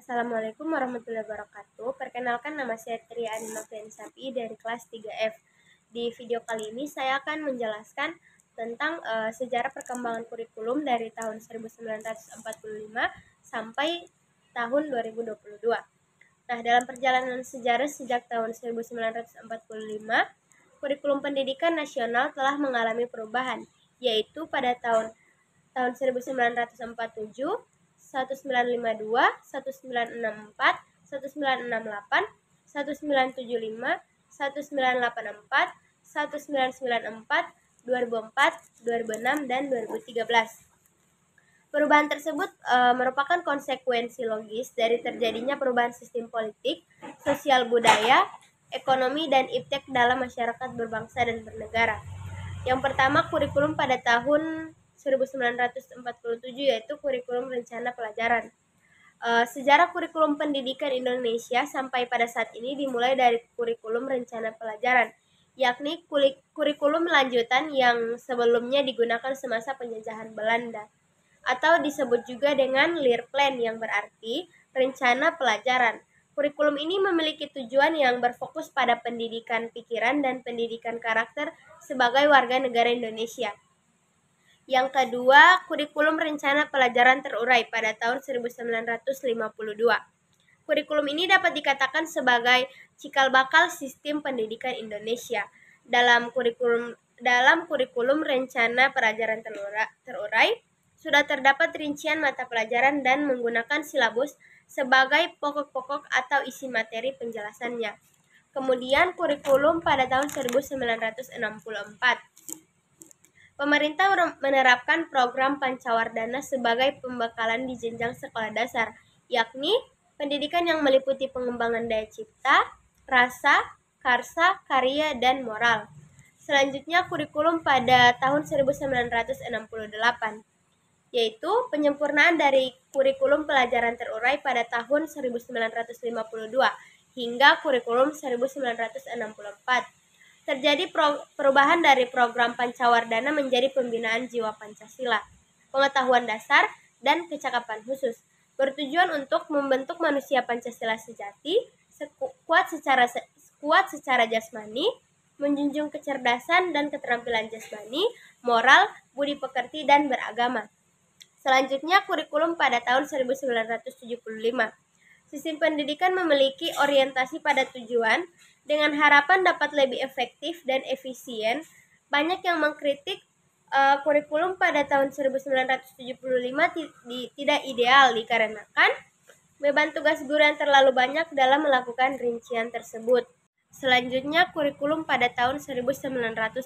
Assalamualaikum warahmatullahi wabarakatuh. Perkenalkan, nama saya Tria Aninoviansapi dari kelas 3F. Di video kali ini saya akan menjelaskan tentang sejarah perkembangan kurikulum dari tahun 1945 sampai tahun 2022. Nah, dalam perjalanan sejarah sejak tahun 1945, kurikulum pendidikan nasional telah mengalami perubahan, yaitu pada tahun 1947, 1952, 1964, 1968, 1975, 1984, 1994, 2004, 2006, dan 2013. Perubahan tersebut merupakan konsekuensi logis dari terjadinya perubahan sistem politik, sosial budaya, ekonomi, dan iptek dalam masyarakat berbangsa dan bernegara. Yang pertama, kurikulum pada tahun 1947, yaitu kurikulum rencana pelajaran. Sejarah kurikulum pendidikan Indonesia sampai pada saat ini dimulai dari kurikulum rencana pelajaran, yakni kurikulum lanjutan yang sebelumnya digunakan semasa penjajahan Belanda, atau disebut juga dengan Leerplan yang berarti rencana pelajaran. Kurikulum ini memiliki tujuan yang berfokus pada pendidikan pikiran dan pendidikan karakter sebagai warga negara Indonesia. Yang kedua, kurikulum rencana pelajaran terurai pada tahun 1952. Kurikulum ini dapat dikatakan sebagai cikal bakal sistem pendidikan Indonesia. Dalam kurikulum rencana pelajaran terurai sudah terdapat rincian mata pelajaran dan menggunakan silabus sebagai pokok-pokok atau isi materi penjelasannya. Kemudian kurikulum pada tahun 1964. Pemerintah menerapkan program Pancawardhana sebagai pembekalan di jenjang sekolah dasar, yakni pendidikan yang meliputi pengembangan daya cipta, rasa, karsa, karya, dan moral. Selanjutnya kurikulum pada tahun 1968, yaitu penyempurnaan dari kurikulum pelajaran terurai pada tahun 1952 hingga kurikulum 1964. Terjadi perubahan dari program Pancawardhana menjadi pembinaan jiwa Pancasila, pengetahuan dasar, dan kecakapan khusus, bertujuan untuk membentuk manusia Pancasila sejati, kuat secara jasmani, menjunjung kecerdasan dan keterampilan jasmani, moral, budi pekerti, dan beragama. Selanjutnya, kurikulum pada tahun 1975. Sistem pendidikan memiliki orientasi pada tujuan dengan harapan dapat lebih efektif dan efisien. Banyak yang mengkritik kurikulum pada tahun 1975 tidak ideal dikarenakan beban tugas guru yang terlalu banyak dalam melakukan rincian tersebut. Selanjutnya, kurikulum pada tahun 1984.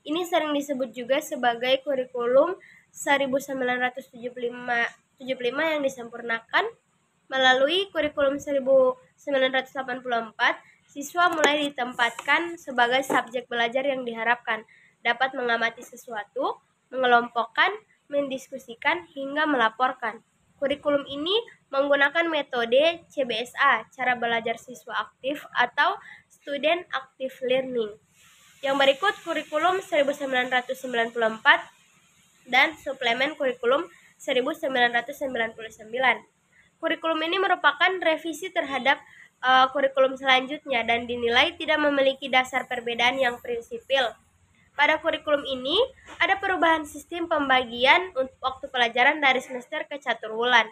Ini sering disebut juga sebagai kurikulum 1975 yang disempurnakan. Melalui kurikulum 1984, siswa mulai ditempatkan sebagai subjek belajar yang diharapkan dapat mengamati sesuatu, mengelompokkan, mendiskusikan, hingga melaporkan. Kurikulum ini menggunakan metode CBSA, cara belajar siswa aktif atau Student Active Learning. Yang berikut kurikulum 1994 dan suplemen kurikulum 1999. Kurikulum ini merupakan revisi terhadap kurikulum selanjutnya dan dinilai tidak memiliki dasar perbedaan yang prinsipil. Pada kurikulum ini ada perubahan sistem pembagian waktu pelajaran dari semester ke caturwulan.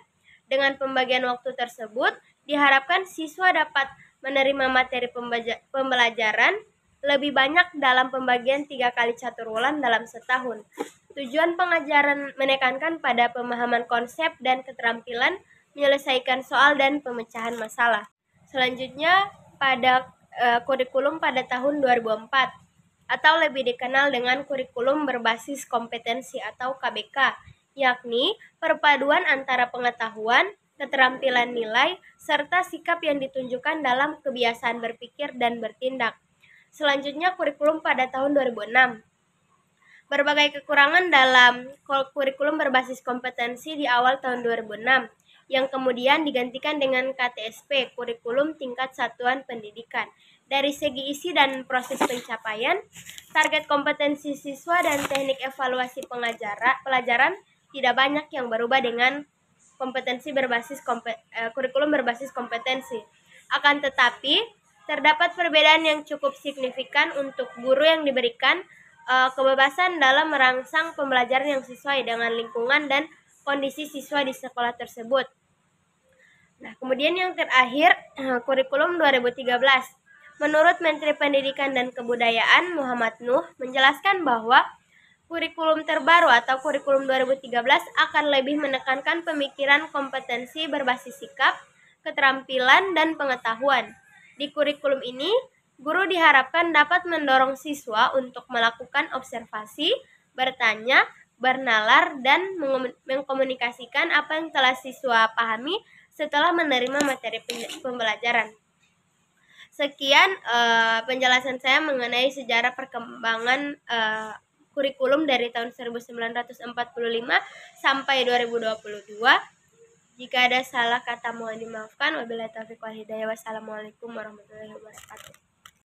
Dengan pembagian waktu tersebut, diharapkan siswa dapat menerima materi pembelajaran lebih banyak dalam pembagian 3 kali caturwulan dalam setahun. Tujuan pengajaran menekankan pada pemahaman konsep dan keterampilan menyelesaikan soal dan pemecahan masalah. Selanjutnya, pada kurikulum pada tahun 2004 atau lebih dikenal dengan kurikulum berbasis kompetensi atau KBK, yakni perpaduan antara pengetahuan, keterampilan nilai, serta sikap yang ditunjukkan dalam kebiasaan berpikir dan bertindak. Selanjutnya, kurikulum pada tahun 2006. Berbagai kekurangan dalam kurikulum berbasis kompetensi di awal tahun 2006, yang kemudian digantikan dengan KTSP, kurikulum tingkat satuan pendidikan. Dari segi isi dan proses pencapaian, target kompetensi siswa dan teknik evaluasi pelajaran tidak banyak yang berubah dengan kurikulum berbasis kompetensi. Akan tetapi, terdapat perbedaan yang cukup signifikan untuk guru yang diberikan kebebasan dalam merangsang pembelajaran yang sesuai dengan lingkungan dan kondisi siswa di sekolah tersebut. Nah, kemudian yang terakhir, kurikulum 2013. Menurut Menteri Pendidikan dan Kebudayaan Muhammad Nuh menjelaskan bahwa kurikulum terbaru atau kurikulum 2013 akan lebih menekankan pemikiran kompetensi berbasis sikap, keterampilan, dan pengetahuan. Di kurikulum ini, guru diharapkan dapat mendorong siswa untuk melakukan observasi, bertanya, bernalar, dan mengkomunikasikan apa yang telah siswa pahami setelah menerima materi pembelajaran. Sekian penjelasan saya mengenai sejarah perkembangan kurikulum dari tahun 1945 sampai 2022. Jika ada salah kata mohon dimaafkan. Wabillahi taufiq wal hidayah. Wassalamualaikum warahmatullahi wabarakatuh.